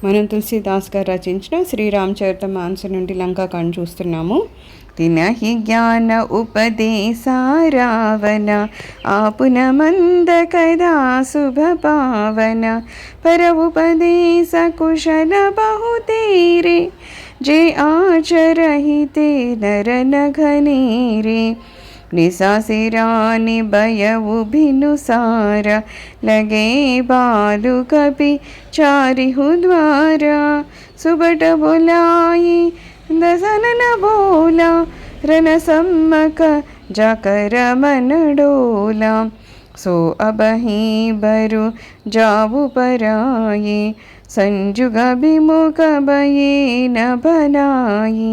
మనం తులసీదాస్ గారు రచించిన శ్రీరామచరితమానస నుండి లంకాకాండ చూస్తున్నాము. తినహి జ్ఞాన ఉపదేశ రావణ ఆపున మంద కదా శుభ పావన పర ఉపదేశ కుశల బహుతేరే जे आचरहिते नर नघनेरे निशासिरानि बयउ भिनुसार लगे बालु कपि चारिहु द्वारा सुबट बोलाई दसन न बोला रन सम्मक जाकर मन डोला सो अबहि बरु जाऊ पराये संजुग विमुख बये न बनाई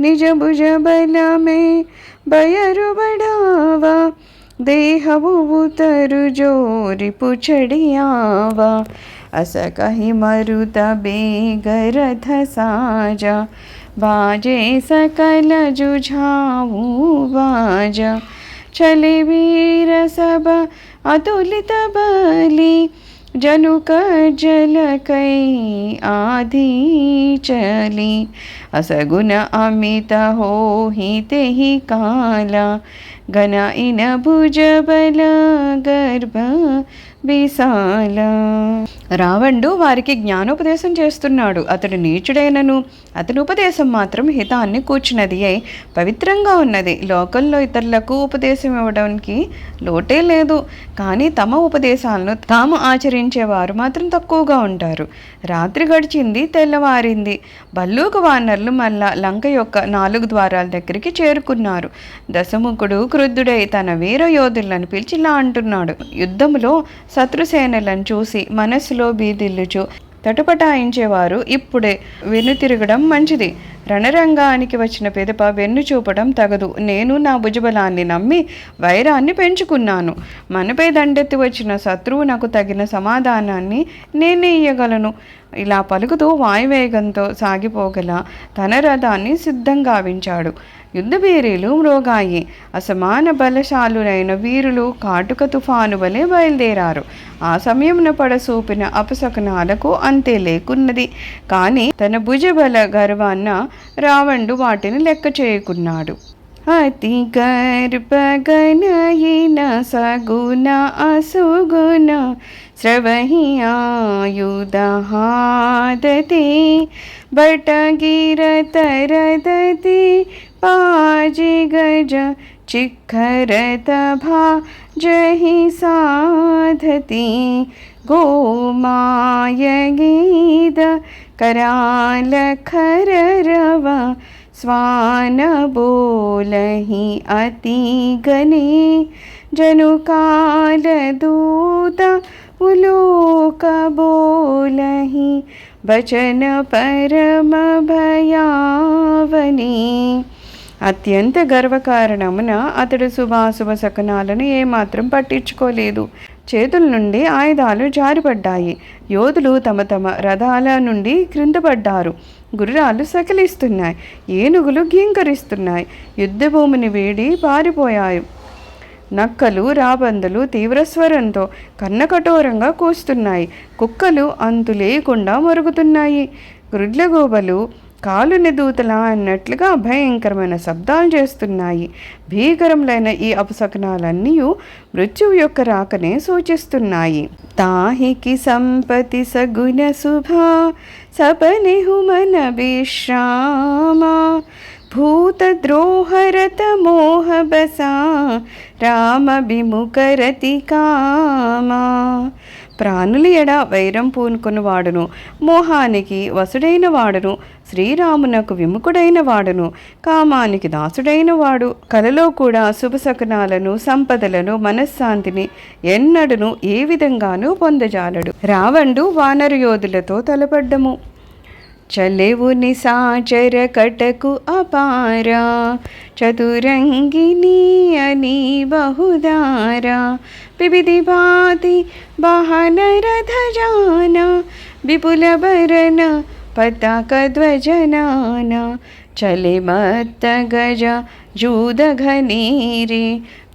निज भुज बल में बयरु बढ़ावा देहबु उतरु जोरि पुछड़ियावा अस कहि मरुत बेगरथ साजा बाजे सकल जुझाऊ बाजा चले वीर सब अतुलित बली जनुक जल कई आधी चली असगुन अमित हो ही ते ही काला घन इन भुज बल गर्भ విశాల. రావణుడు వారికి జ్ఞానోపదేశం చేస్తున్నాడు. అతడు నీచుడైనను అతని ఉపదేశం మాత్రం హితాన్ని కూర్చున్నది అయి పవిత్రంగా ఉన్నది. లోకంలో ఇతరులకు ఉపదేశం ఇవ్వడానికి లోటే లేదు. కానీ తమ ఉపదేశాలను తాము ఆచరించేవారు మాత్రం తక్కువగా ఉంటారు. రాత్రి గడిచింది, తెల్లవారింది. భల్లూక వానరులు మళ్ళా లంక యొక్క 4 ద్వారాల దగ్గరికి చేరుకున్నారు. దశముఖుడు క్రుద్ధుడై తన వీర యోధులను పిలిచి ఇలా అంటున్నాడు. యుద్ధములో శత్రుసేనలను చూసి మనస్సులో బీదిల్లుచు తటపటాయించేవారు ఇప్పుడే వెనుతిరగడం మంచిది. రణరంగానికి వచ్చిన పిదప వెన్ను చూపడం తగదు. నేను నా భుజబలాన్ని నమ్మి వైరాన్ని పెంచుకున్నాను. మనపై దండెత్తి వచ్చిన శత్రువు నాకు తగిన సమాధానాన్ని నేనే ఇయ్యగలను. ఇలా పలుకుతూ వాయువేగంతో సాగిపోగల తన రథాన్ని సిద్ధంగా గావించాడు. యుద్ధబేరీలు మ్రోగాయి. అసమాన బలశాలురైన వీరులు కాటుక తుఫాను వలె బయలుదేరారు. ఆ సమయమున పడసూపిన అపశకనాలకు అంతే లేకున్నది. కానీ తన భుజబల గర్వాన్న రావణుడు వాటిని లెక్క చేయకున్నాడు. అతి గర్భగణయిన సగుణ అసుగుణ స్రవహి ఆయుధహాదతి బటగిరతరదతి पाजी गज चिखरत भाजहि साधति गोमाय गीद कराल खररव स्वान बोलहि अति गने जनुकाल दूत उलोक बोलहि वचन परम भयावनी. అత్యంత గర్వకారణమున అతడు శుభాశుభ శకనాలను ఏమాత్రం పట్టించుకోలేదు. చేతుల నుండి ఆయుధాలు జారిపడ్డాయి. యోధులు తమ తమ రథాల నుండి క్రింద పడ్డారు. గుర్రాలు సకిలిస్తున్నాయి. ఏనుగులు ఘీంకరిస్తున్నాయి. యుద్ధభూమిని వీడి పారిపోయాయి. నక్కలు రాబందులు తీవ్రస్వరంతో కన్నకఠోరంగా కూస్తున్నాయి. కుక్కలు అంతు లేకుండా మరుగుతున్నాయి. గ్రుడ్లగూబలు కాలుని దూతలా అన్నట్లుగా భయంకరమైన శబ్దాలు చేస్తున్నాయి. భీకరములైన ఈ అపశకనాలన్నీ మృత్యువు యొక్క రాకనే సూచిస్తున్నాయి. తాహికి సంపతి సగుణ శుభా సపనిహు మన విశ్రామ భూత ద్రోహరత మోహ బసా రామ విముఖరతి కామా. ప్రాణుల ఎడ వైరం పూనుకుని వాడును, మోహానికి వసుడైన వాడును, శ్రీరామునకు విముఖుడైన వాడును, కామానికి దాసుడైన వాడు కలలో కూడా శుభశకనాలను, సంపదలను, మనశ్శాంతిని ఎన్నడను ఏ విధంగానూ పొందజాలడు. రావణుడు వానర యోధులతో తలపడ్డము. చలేవు నిశాచర కటకు అపారా చతురంగిని అని బహుదారా వివిధి భాతి వాహన రథ జాన విపుల భరణ పతాక ధ్వజనాన చలే మత్త గజ జూద ఘనీరే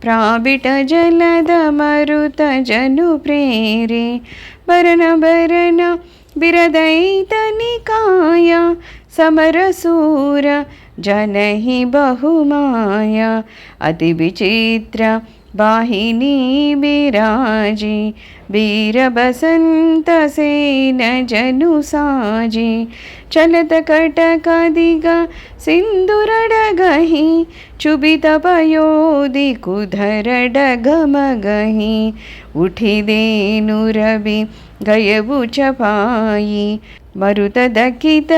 ప్రాబిట జలద మరుత జను ప్రేరే భరణ భరణ बिरदैतनिकाय समरसूर जनहि बहुमाया अति विचित्र वाहिनी बिराजी वीरबसंत सेन जनु साजी चलत कटकदिग सिंधुरडगहि चुबित पयोधि कुधर डगमगहि उठिदेनु रवि गयबु चपाई मरुत दकित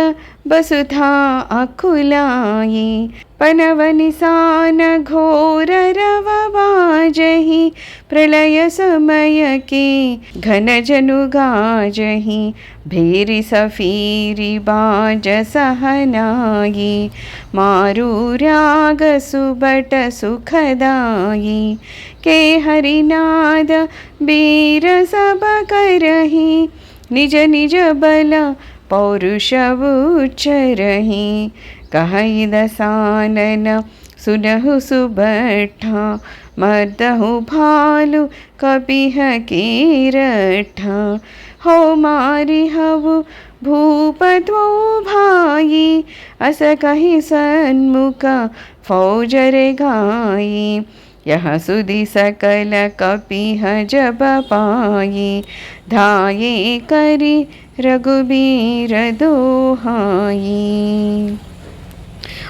बसुधा अकुलाई पनवनिसान घोर रव बाजहि प्रलय समय के घन जनु गाजहि भेरी सफीरी बाज सहनाई मारू राग सुबट सुखदाई के हरिनाद बीर सब करहि निज निज बल पौरुष उच्चरहि कहहि दसानन सुनहु सुबठा मर्दहु भालु कपिह कीरठा हो मारि हवु भूपत्वो भाई अस कहि सन्मुख फौजरे गाई यह सुधि सकल कपिह जब पाई धाये करि रघुबीर दोहाई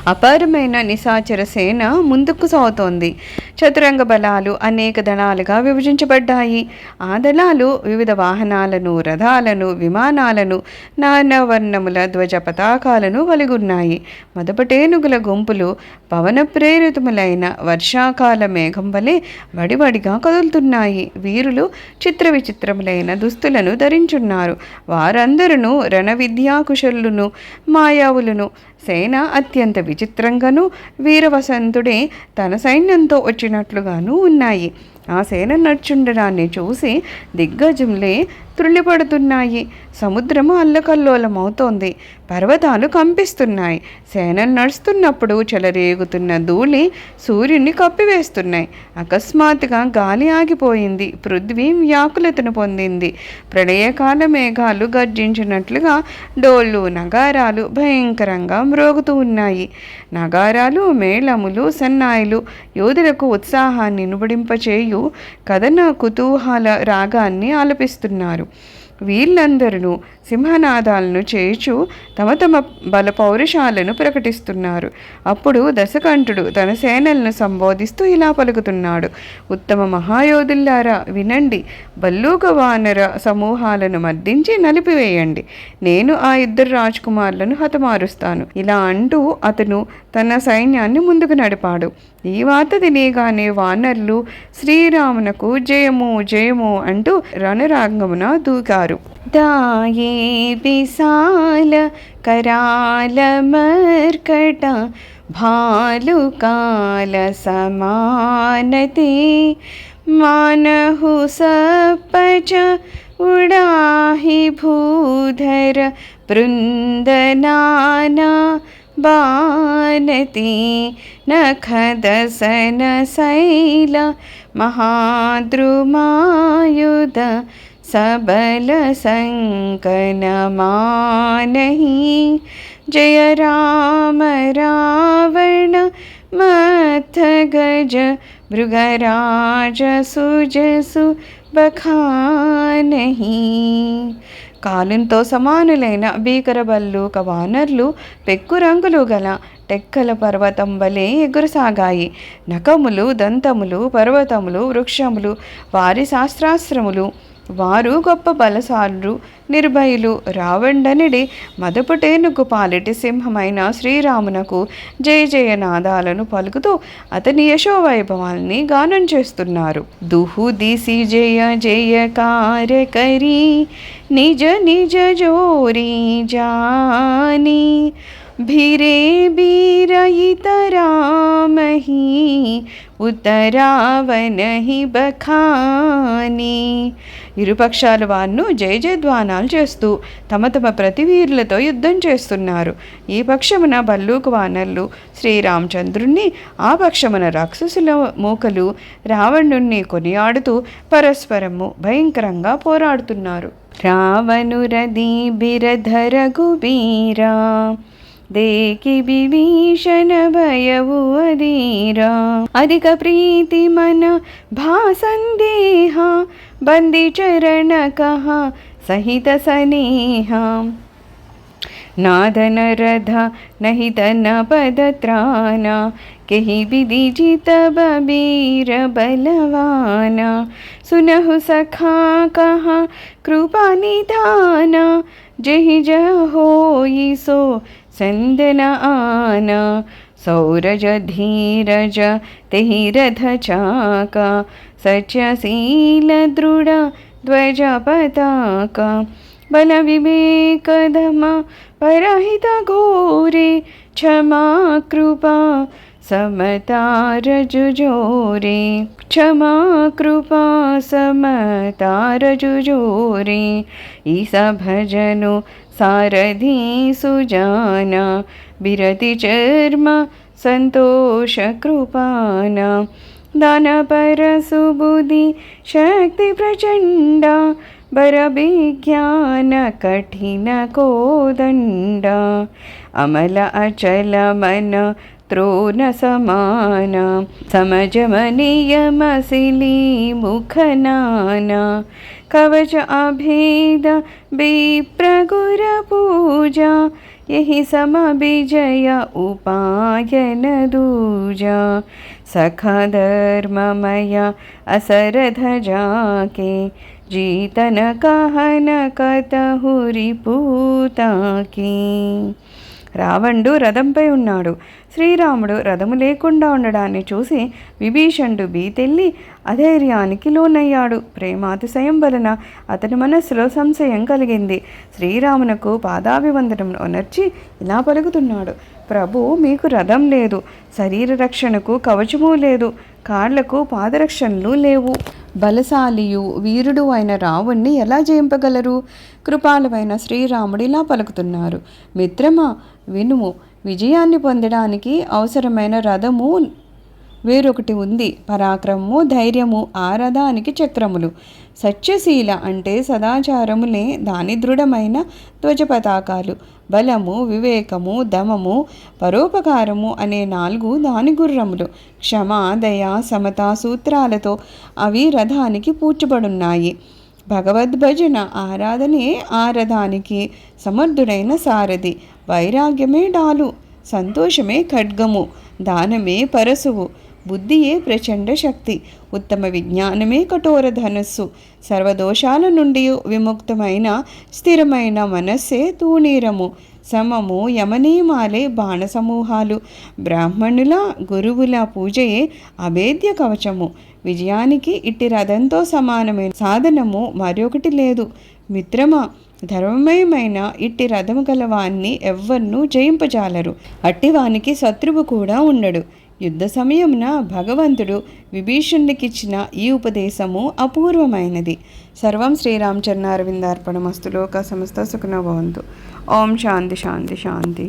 అపారమైన నిశాచర సేన ముందుకు సాగుతోంది. చతురంగ బలాలు అనేక దళాలుగా విభజించబడ్డాయి. ఆ దళాలు వివిధ వాహనాలను, రథాలను, విమానాలను, నానావర్ణముల ధ్వజ పతాకాలను కలిగున్నాయి. మదపటేనుగుల గుంపులు పవన ప్రేరితములైన వర్షాకాల మేఘం వలె వడివడిగా కదులుతున్నాయి. వీరులు చిత్ర విచిత్రములైన దుస్తులను ధరించున్నారు. వారందరూ రణ విద్యాకుశలును మాయావులను. సేన అత్యంత విచిత్రంగాను వీరవసంతుడే తన సైన్యంతో వచ్చినట్లుగాను ఉన్నాయి. ఆ సేన నడుచుండడాన్ని చూసి దిగ్గజంలే త్రుళ్ళిపడుతున్నాయి. సముద్రము అల్లకల్లోలమవుతోంది. పర్వతాలు కంపిస్తున్నాయి. సేన నడుస్తున్నప్పుడు చెలరేగుతున్న ధూళి సూర్యుని కప్పివేస్తున్నాయి. అకస్మాత్తుగా గాలి ఆగిపోయింది. పృథ్వీ వ్యాకులతను పొందింది. ప్రళయకాల మేఘాలు గర్జించినట్లుగా డోళ్ళు నగారాలు భయంకరంగా మ్రోగుతూ ఉన్నాయి. నగారాలు, మేళములు, సన్నాయిలు యోధులకు ఉత్సాహాన్ని నుబడింపచేయు కథన కుతూహల రాగాన్ని ఆలపిస్తున్నారు. వీళ్ళందరూ సింహనాదాలను చేయుచు తమ తమ బల పౌరుషాలను ప్రకటిస్తున్నారు. అప్పుడు దశకంఠుడు తన సేనలను సంబోధిస్తూ ఇలా పలుకుతున్నాడు. ఉత్తమ మహాయోధుల్లారా వినండి. బల్లూక వానర సమూహాలను మర్దించి నలిపివేయండి. నేను ఆ ఇద్దరు రాజకుమారులను హతమారుస్తాను. ఇలా అంటూ అతను తన సైన్యాన్ని ముందుకు నడిపాడు. ఈ వార్త తినేగానే వానరులు శ్రీరామునకు జయము జయము అంటూ రణరంగమున దూకారు. దాయే విశాల कराल मर्कट भालुकाल समानते मानहु सपच उड़ाहि भूधर बृंदनाना बानती नखदसन शैल महाद्रुमायुध सबल संकन मानहि जय राम रावण मथ गज भृगराज सुजसु बखानहि. కాలంతో సమానులైన భీకరబల్లు కవానర్లు పెక్కు రంగులు గల టెక్కల పర్వతం వలె ఎగురసాగాయి. నఖములు, దంతములు, పర్వతములు, వృక్షములు వారి శాస్త్రాస్త్రములు. వారు గొప్ప బలశాలురు, నిర్భయులు. రావణుడనిడి మదపుటేనుగు పాలిటి సింహమైన శ్రీరామునకు జయ జయ నాదాలను పలుకుతూ అతని యశోవైభవాల్ని గానం చేస్తున్నారు. దుహు దిసి జయ జయకార కరి నిజ నిజ జోరి జాని భిరే బీరయితరామహి ఉత్తరావనహి బఖాని. ఇరుపక్షాల వారు జయ జయధ్వానాలు చేస్తూ తమ తమ ప్రతివీరులతో యుద్ధం చేస్తున్నారు. ఈ పక్షమున బల్లూకు వానరులు శ్రీరామచంద్రుణ్ణి, ఆ పక్షమున రాక్షసుల మూకలు రావణుణ్ణి కొనియాడుతూ పరస్పరము భయంకరంగా పోరాడుతున్నారు. రావణురది బిరధర కుబీరా దేకి విభీషణ భయవు అధీరా అధిక ప్రీతి మన భాసందేహ బంది చరణ కహ సహిత సనేహ नादन रथ नहीं तन पदत्राना कही विधि जित बबीर बलवाना सुनहु सखा कहा कृपा निधाना जहि जह होई सो संदन आना सौरज धीरज तेहि रथ चाका सच्यशील दृढ़ ध्वज पताका बल विवेक धम परहित घोरे क्षमा कृपा समता रजुजोरे क्षमा कृपा समता रजुजोरे ईस भजनो सारथी सुजाना बिरति चर्म संतोष कृपाना दान पर सुबुद्धि शक्ति प्रचंडा बर विज्ञान कठिन कोदंड अमल अचल मन त्रोन समान समझ मनियम सिली मुख नाना कवच अभेद विप्रगुर पूजा यही सम विजय उपायन दूजा सखा धर्ममय असरध जाके जीतन कहन कतहुरि పూతాకి. రావణుడు రథంపై ఉన్నాడు. శ్రీరాముడు రథము లేకుండా ఉండడాన్ని చూసి విభీషణుడు భీతెల్లి అధైర్యానికి లోనయ్యాడు. ప్రేమాతిశయం వలన అతని మనస్సులో సంశయం కలిగింది. శ్రీరామునకు పాదాభివందనం ఒనర్చి ఇలా పలుకుతున్నాడు: ప్రభు, మీకు రథం లేదు, శరీర రక్షణకు కవచము లేదు, కాళ్లకు పాదరక్షణలు లేవు. బలశాలియు వీరుడు అయిన రావణ్ణి ఎలా జయింపగలరు? కృపాలువైన శ్రీరాముడు ఇలా పలుకుతున్నారు: మిత్రమా, వినుము. విజయాన్ని పొందడానికి అవసరమైన రథము వేరొకటి ఉంది. పరాక్రమము, ధైర్యము ఆ రథానికి చక్రములు. సత్యశీల అంటే సదాచారములే దాని దృఢమైన ధ్వజ పతాకాలు. బలము, వివేకము, దమము, పరోపకారము అనే 4 దాని గుర్రములు. క్షమ, దయ, సమత సూత్రాలతో అవి రథానికి పూడ్చబడున్నాయి. భగవద్భజన, ఆరాధనే ఆ రథానికి సమర్థుడైన సారథి. వైరాగ్యమే డాలు, సంతోషమే ఖడ్గము, దానమే పరశువు, బుద్ధియే ప్రచండ శక్తి, ఉత్తమ విజ్ఞానమే కఠోర ధనస్సు, సర్వదోషాల నుండి విముక్తమైన స్థిరమైన మనస్సే తూణీరము, సమము యమనియమాలే బాణ సమూహాలు, బ్రాహ్మణుల గురువుల పూజయే అభేద్య కవచము. విజయానికి ఇట్టి రథంతో సమానమైన సాధనము మరొకటి లేదు. మిత్రమా, ధర్మమయమైన ఇట్టి రథము గలవాన్ని ఎవ్వన్నూ జయింపజాలరు. అట్టివానికి శత్రువు కూడా ఉండడు. యుద్ధ సమయమున భగవంతుడు విభీషణుడికిచ్చిన ఈ ఉపదేశము అపూర్వమైనది. సర్వం శ్రీరామచరణారవిందార్పణమస్తు. లోకా సమస్త సుఖినో భవంతు. ఓం శాంతి శాంతి శాంతి.